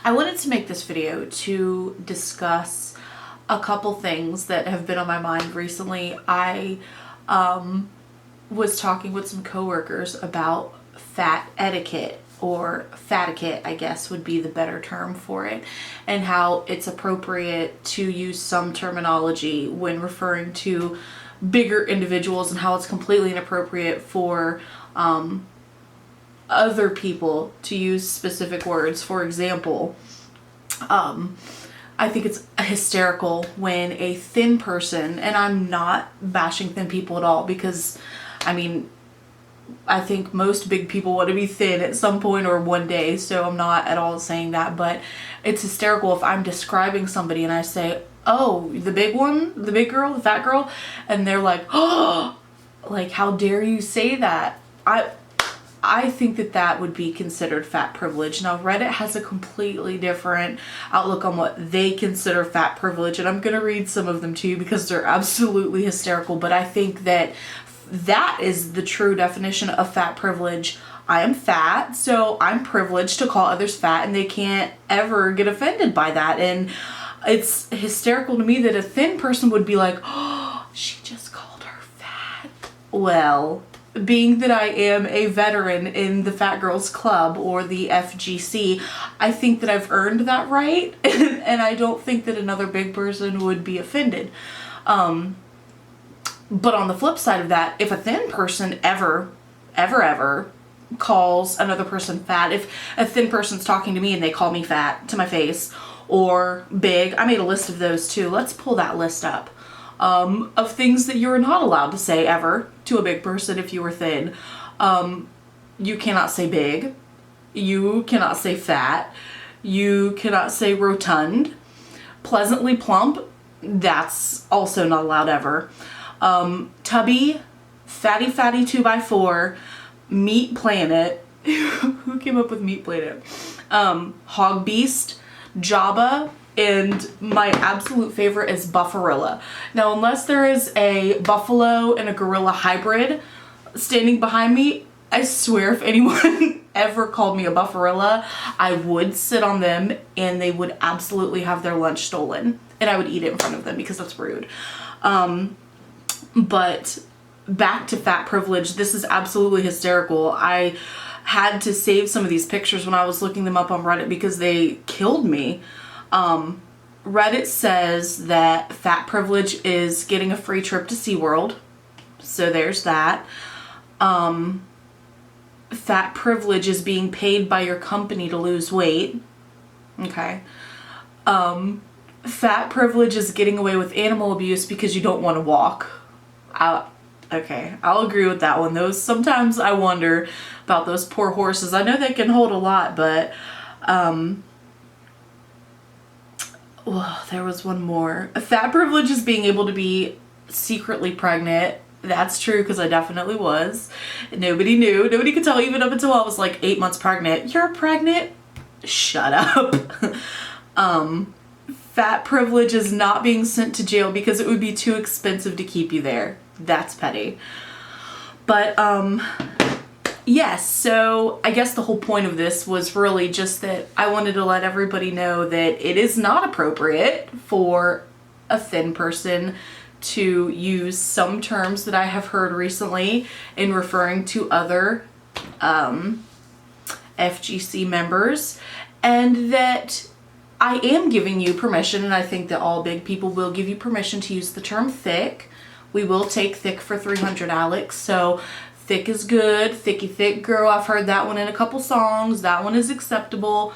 I wanted to make this video to discuss a couple things that have been on my mind recently. I was talking with some coworkers about fat etiquette, or fat-iquette, I guess would be the better term for it, and how it's appropriate to use some terminology when referring to bigger individuals, and how it's completely inappropriate for other people to use specific words. For example, I think it's hysterical when a thin person, and I'm not bashing thin people at all, because I mean, I think most big people want to be thin at some point or one day, so I'm not at all saying that, but it's hysterical if I'm describing somebody and I say, oh, the big one, the big girl, the fat girl, and they're like, oh, like, how dare you say that? I think that that would be considered fat privilege. Now, Reddit has a completely different outlook on what they consider fat privilege, and I'm going to read some of them to you because they're absolutely hysterical, but I think that that is the true definition of fat privilege. I am fat, so I'm privileged to call others fat, and they can't ever get offended by that. And it's hysterical to me that a thin person would be like, oh, she just called her fat. Well, being that I am a veteran in the Fat Girls Club, or the FGC, I think that I've earned that right, and I don't think that another big person would be offended. But on the flip side of that, if a thin person ever calls another person fat, if a thin person's talking to me and they call me fat to my face, or big, I made a list of those too. Let's pull that list up of things that you're not allowed to say ever to a big person if you were thin. You cannot say big. You cannot say fat. You cannot say rotund. Pleasantly plump, that's also not allowed ever. Tubby, fatty 2x4, meat planet. Who came up with meat planet? Hog beast, Jabba, and my absolute favorite is buffarilla. Now, unless there is a buffalo and a gorilla hybrid standing behind me, I swear if anyone ever called me a buffarilla, I would sit on them and they would absolutely have their lunch stolen, and I would eat it in front of them because that's rude. But back to fat privilege, this is absolutely hysterical. I had to save some of these pictures when I was looking them up on Reddit because they killed me. Reddit says that fat privilege is getting a free trip to SeaWorld. So there's that. Fat privilege is being paid by your company to lose weight. Okay. Fat privilege is getting away with animal abuse because you don't want to walk. Okay, I'll agree with that one. Those, sometimes I wonder about those poor horses. I know they can hold a lot, but well, there was one more. Fat privilege is being able to be secretly pregnant. That's true, because I definitely was. Nobody knew. Nobody could tell, even up until I was like 8 months pregnant. You're pregnant? Shut up. Fat privilege is not being sent to jail because it would be too expensive to keep you there. That's petty. But yes, so I guess the whole point of this was really just that I wanted to let everybody know that it is not appropriate for a thin person to use some terms that I have heard recently in referring to other FGC members, and that I am giving you permission, and I think that all big people will give you permission to use the term thick. We will take thick for 300, Alex. So thick is good. Thicky thick girl. I've heard that one in a couple songs. That one is acceptable.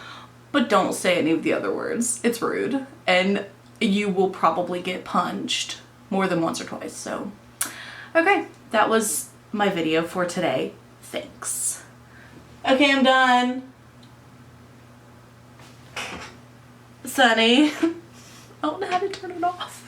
But don't say any of the other words. It's rude. And you will probably get punched more than once or twice. So, okay. That was my video for today. Thanks. Okay, I'm done. Sunny. I don't know how to turn it off.